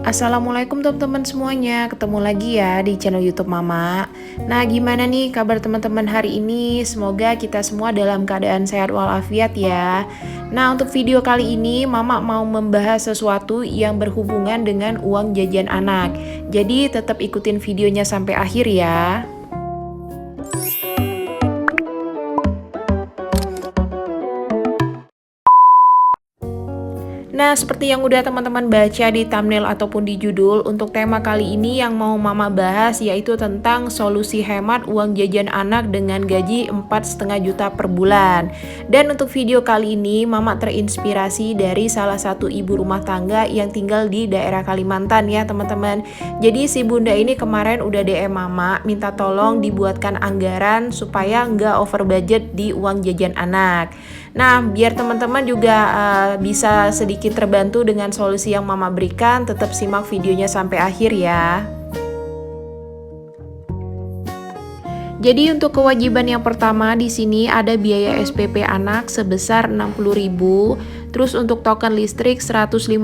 Assalamualaikum teman-teman semuanya, ketemu lagi ya di channel YouTube Mama. Nah, gimana nih kabar teman-teman hari ini? Semoga kita semua dalam keadaan sehat walafiat ya. Nah, untuk video kali ini Mama mau membahas sesuatu yang berhubungan dengan uang jajan anak. Jadi tetap ikutin videonya sampai akhir ya. Nah, seperti yang udah teman-teman baca di thumbnail ataupun di judul, untuk tema kali ini yang mau Mama bahas yaitu tentang solusi hemat uang jajan anak dengan gaji 4,5 juta per bulan. Dan untuk video kali ini, Mama terinspirasi dari salah satu ibu rumah tangga yang tinggal di daerah Kalimantan ya teman-teman. Jadi si bunda ini kemarin udah DM Mama, minta tolong dibuatkan anggaran supaya nggak over budget di uang jajan anak. Nah, biar teman-teman juga bisa sedikit terbantu dengan solusi yang Mama berikan, tetap simak videonya sampai akhir ya. Jadi untuk kewajiban yang pertama di sini ada biaya SPP anak sebesar 60.000, terus untuk token listrik 150.000,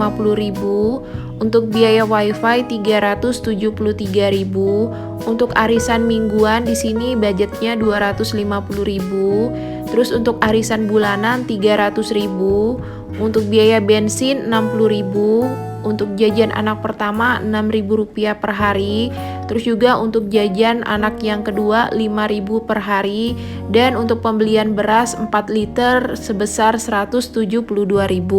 untuk biaya WiFi 373.000, untuk arisan mingguan di sini budgetnya 250.000, terus untuk arisan bulanan 300.000, untuk biaya bensin 60.000, untuk jajan anak pertama Rp6.000 per hari, terus juga untuk jajan anak yang kedua Rp5.000 per hari, dan untuk pembelian beras 4 liter sebesar Rp172.000.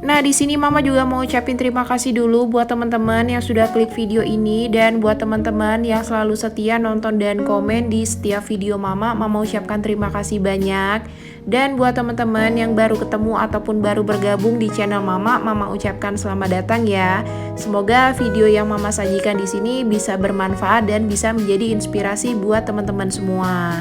Nah, di sini Mama juga mau ucapin terima kasih dulu buat teman-teman yang sudah klik video ini, dan buat teman-teman yang selalu setia nonton dan komen di setiap video Mama ucapkan terima kasih banyak. Dan buat teman-teman yang baru ketemu ataupun baru bergabung di channel Mama ucapkan selamat datang ya. Semoga video yang Mama sajikan di sini bisa bermanfaat dan bisa menjadi inspirasi buat teman-teman semua.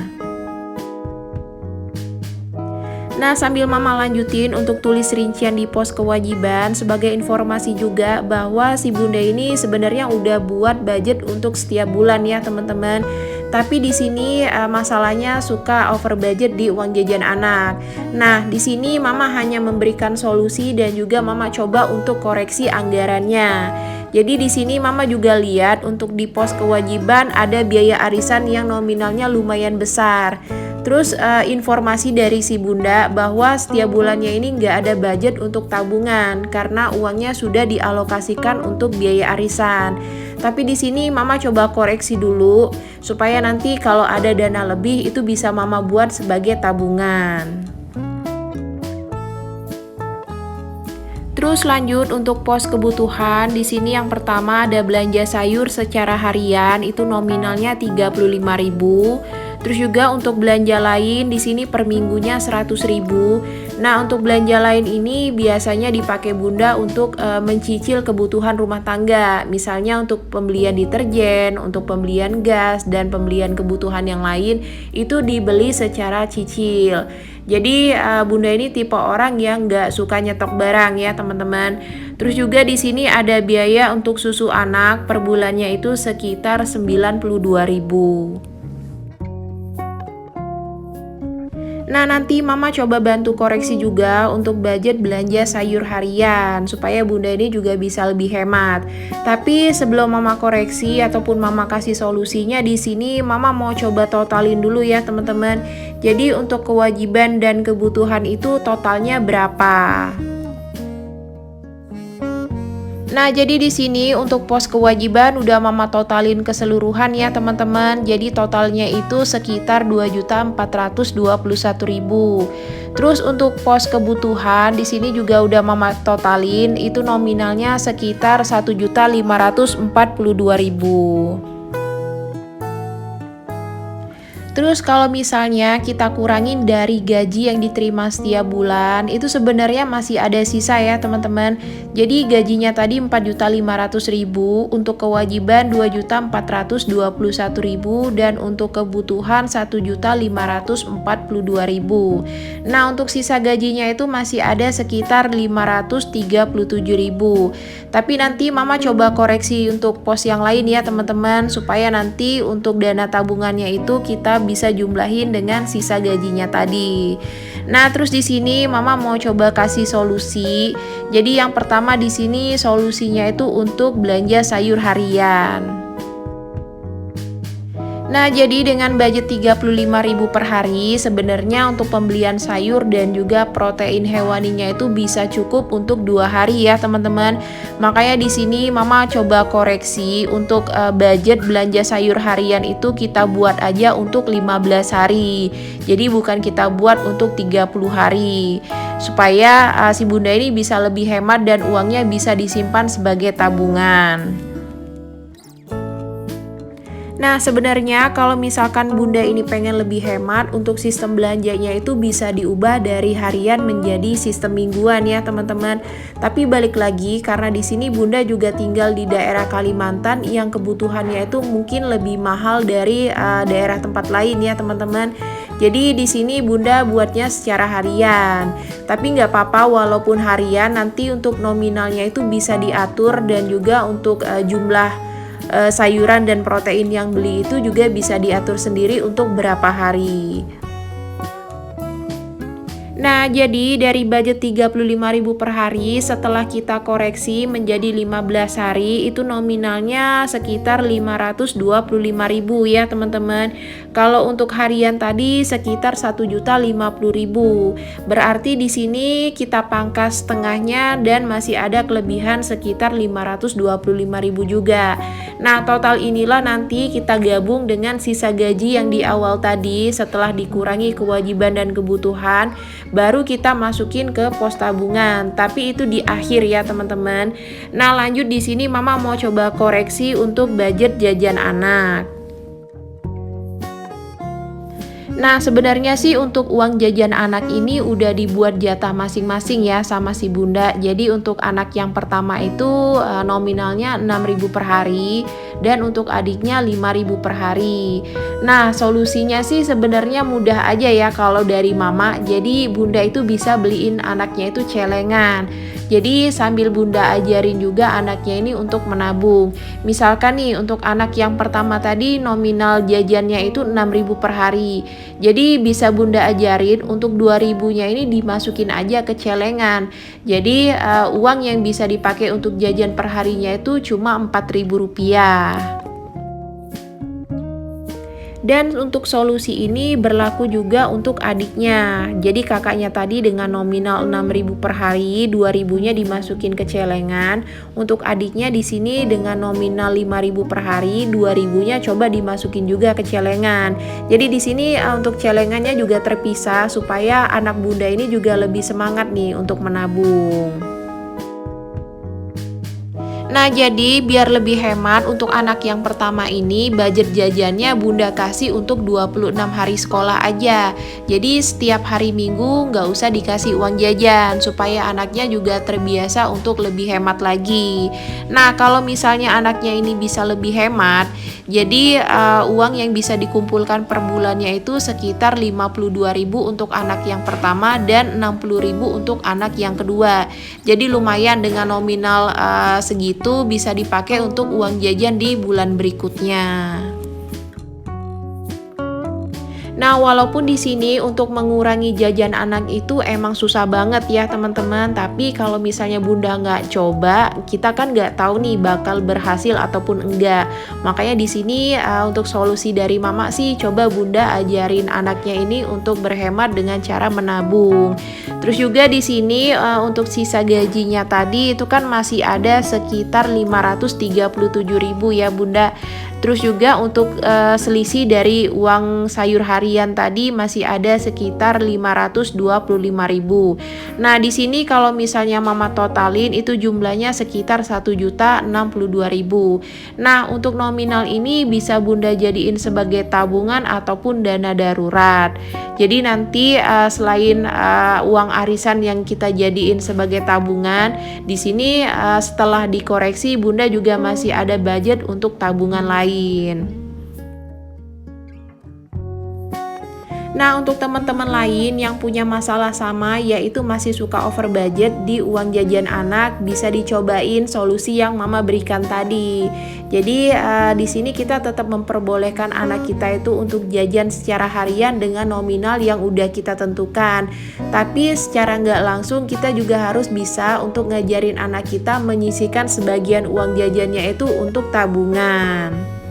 Nah, sambil Mama lanjutin untuk tulis rincian di pos kewajiban, sebagai informasi juga bahwa si bunda ini sebenarnya udah buat budget untuk setiap bulan ya teman-teman. Tapi di sini masalahnya suka over budget di uang jajan anak. Nah, di sini Mama hanya memberikan solusi dan juga Mama coba untuk koreksi anggarannya. Jadi di sini Mama juga lihat untuk di pos kewajiban ada biaya arisan yang nominalnya lumayan besar. Terus informasi dari si bunda bahwa setiap bulannya ini nggak ada budget untuk tabungan karena uangnya sudah dialokasikan untuk biaya arisan. Tapi di sini Mama coba koreksi dulu supaya nanti kalau ada dana lebih itu bisa Mama buat sebagai tabungan. Terus lanjut untuk pos kebutuhan, di sini yang pertama ada belanja sayur secara harian itu nominalnya 35.000. Terus juga untuk belanja lain di sini per minggunya 100.000. Nah, untuk belanja lain ini biasanya dipakai bunda untuk mencicil kebutuhan rumah tangga. Misalnya untuk pembelian deterjen, untuk pembelian gas, dan pembelian kebutuhan yang lain itu dibeli secara cicil. Jadi bunda ini tipe orang yang nggak suka nyetok barang ya teman-teman. Terus juga di sini ada biaya untuk susu anak per bulannya itu sekitar 92.000. Nah, nanti Mama coba bantu koreksi juga untuk budget belanja sayur harian supaya bunda ini juga bisa lebih hemat. Tapi sebelum Mama koreksi ataupun Mama kasih solusinya, di sini Mama mau coba totalin dulu ya teman-teman. Jadi untuk kewajiban dan kebutuhan itu totalnya berapa? Nah, jadi di sini untuk pos kewajiban udah Mama totalin keseluruhan ya teman-teman. Jadi totalnya itu sekitar 2.421.000. Terus untuk pos kebutuhan di sini juga udah Mama totalin itu nominalnya sekitar 1.542.000. Terus kalau misalnya kita kurangin dari gaji yang diterima setiap bulan, itu sebenarnya masih ada sisa ya teman-teman. Jadi gajinya tadi 4.500.000, untuk kewajiban 2.421.000, dan untuk kebutuhan 1.542.000. Nah, untuk sisa gajinya itu masih ada sekitar 537.000. Tapi nanti Mama coba koreksi untuk pos yang lain ya teman-teman, supaya nanti untuk dana tabungannya itu kita kita bisa jumlahin dengan sisa gajinya tadi. Nah, terus di sini Mama mau coba kasih solusi. Jadi yang pertama di sini solusinya itu untuk belanja sayur harian. Nah, jadi dengan budget 35.000 per hari, sebenarnya untuk pembelian sayur dan juga protein hewaninya itu bisa cukup untuk 2 hari ya, teman-teman. Makanya di sini Mama coba koreksi untuk budget belanja sayur harian itu kita buat aja untuk 15 hari. Jadi bukan kita buat untuk 30 hari. Supaya si Bunda ini bisa lebih hemat dan uangnya bisa disimpan sebagai tabungan. Nah, sebenarnya kalau misalkan Bunda ini pengen lebih hemat, untuk sistem belanjanya itu bisa diubah dari harian menjadi sistem mingguan ya, teman-teman. Tapi balik lagi, karena di sini Bunda juga tinggal di daerah Kalimantan yang kebutuhannya itu mungkin lebih mahal dari daerah tempat lain ya, teman-teman. Jadi di sini Bunda buatnya secara harian. Tapi nggak apa-apa walaupun harian, nanti untuk nominalnya itu bisa diatur dan juga untuk jumlah sayuran dan protein yang beli itu juga bisa diatur sendiri untuk berapa hari. Nah, jadi dari budget 35.000 per hari setelah kita koreksi menjadi 15 hari itu nominalnya sekitar 525.000 ya, teman-teman. Kalau untuk harian tadi sekitar 1.050.000. Berarti di sini kita pangkas setengahnya dan masih ada kelebihan sekitar 525.000 juga. Nah, total inilah nanti kita gabung dengan sisa gaji yang di awal tadi setelah dikurangi kewajiban dan kebutuhan. Baru kita masukin ke pos tabungan, tapi itu di akhir ya, teman-teman. Nah, lanjut di sini Mama mau coba koreksi untuk budget jajan anak. Nah, sebenarnya sih untuk uang jajan anak ini udah dibuat jatah masing-masing ya sama si Bunda. Jadi untuk anak yang pertama itu nominalnya 6.000 per hari dan untuk adiknya 5.000 per hari. Nah, solusinya sih sebenarnya mudah aja ya kalau dari Mama. Jadi Bunda itu bisa beliin anaknya itu celengan. Jadi sambil Bunda ajarin juga anaknya ini untuk menabung. Misalkan nih untuk anak yang pertama tadi nominal jajannya itu 6.000 per hari. Jadi bisa Bunda ajarin untuk 2.000-nya ini dimasukin aja ke celengan. Jadi uang yang bisa dipakai untuk jajan per harinya itu cuma Rp4.000. Dan untuk solusi ini berlaku juga untuk adiknya. Jadi kakaknya tadi dengan nominal 6.000 per hari, 2.000-nya dimasukin ke celengan. Untuk adiknya di sini dengan nominal 5.000 per hari, 2.000-nya coba dimasukin juga ke celengan. Jadi di sini untuk celengannya juga terpisah supaya anak Bunda ini juga lebih semangat nih untuk menabung. Nah, jadi biar lebih hemat untuk anak yang pertama ini budget jajannya Bunda kasih untuk 26 hari sekolah aja. Jadi setiap hari Minggu nggak usah dikasih uang jajan supaya anaknya juga terbiasa untuk lebih hemat lagi. Nah, kalau misalnya anaknya ini bisa lebih hemat, jadi uang yang bisa dikumpulkan per bulannya itu sekitar 52.000 untuk anak yang pertama dan 60.000 untuk anak yang kedua. Jadi lumayan dengan nominal segitu bisa dipakai untuk uang jajan di bulan berikutnya. Nah, walaupun di sini untuk mengurangi jajan anak itu emang susah banget ya, teman-teman. Tapi kalau misalnya Bunda nggak coba, kita kan nggak tahu nih bakal berhasil ataupun enggak. Makanya di sini untuk solusi dari Mama sih, coba Bunda ajarin anaknya ini untuk berhemat dengan cara menabung. Terus juga di sini untuk sisa gajinya tadi itu kan masih ada sekitar 537.000 ya, Bunda. Terus juga untuk selisih dari uang sayur harian tadi masih ada sekitar 525.000. Nah, di sini kalau misalnya Mama totalin itu jumlahnya sekitar 1.062.000. Nah, untuk nominal ini bisa Bunda jadiin sebagai tabungan ataupun dana darurat. Jadi nanti selain uang arisan yang kita jadiin sebagai tabungan, di sini setelah dikoreksi Bunda juga masih ada budget untuk tabungan lain. Nah, untuk teman-teman lain yang punya masalah sama, yaitu masih suka over budget di uang jajan anak, bisa dicobain solusi yang mama berikan tadi. Jadi di sini kita tetap memperbolehkan anak kita itu untuk jajan secara harian dengan nominal yang udah kita tentukan. Tapi secara nggak langsung kita juga harus bisa untuk ngajarin anak kita menyisihkan sebagian uang jajannya itu untuk tabungan.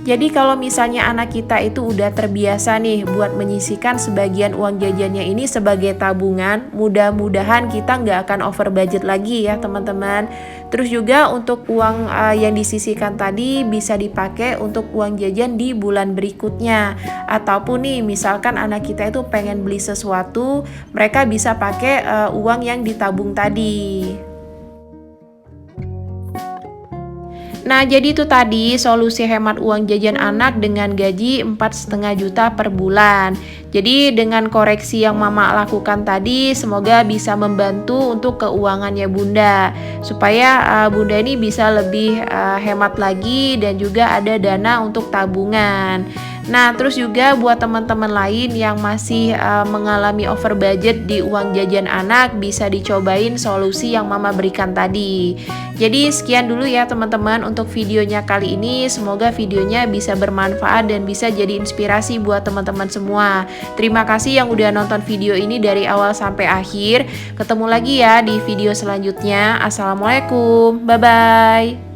Jadi kalau misalnya anak kita itu udah terbiasa nih buat menyisihkan sebagian uang jajannya ini sebagai tabungan, mudah-mudahan kita nggak akan over budget lagi ya teman-teman. Terus juga untuk uang yang disisihkan tadi bisa dipakai untuk uang jajan di bulan berikutnya. Ataupun nih misalkan anak kita itu pengen beli sesuatu, mereka bisa pakai uang yang ditabung tadi. Nah, jadi itu tadi solusi hemat uang jajan anak dengan gaji 4,5 juta per bulan. Jadi dengan koreksi yang mama lakukan tadi, semoga bisa membantu untuk keuangannya bunda, supaya bunda ini bisa lebih hemat lagi dan juga ada dana untuk tabungan. Nah, terus juga buat teman-teman lain yang masih mengalami over budget di uang jajan anak, bisa dicobain solusi yang mama berikan tadi. Jadi sekian dulu ya teman-teman untuk videonya kali ini. Semoga videonya bisa bermanfaat dan bisa jadi inspirasi buat teman-teman semua. Terima kasih yang udah nonton video ini dari awal sampai akhir. Ketemu lagi ya di video selanjutnya. Assalamualaikum, bye-bye.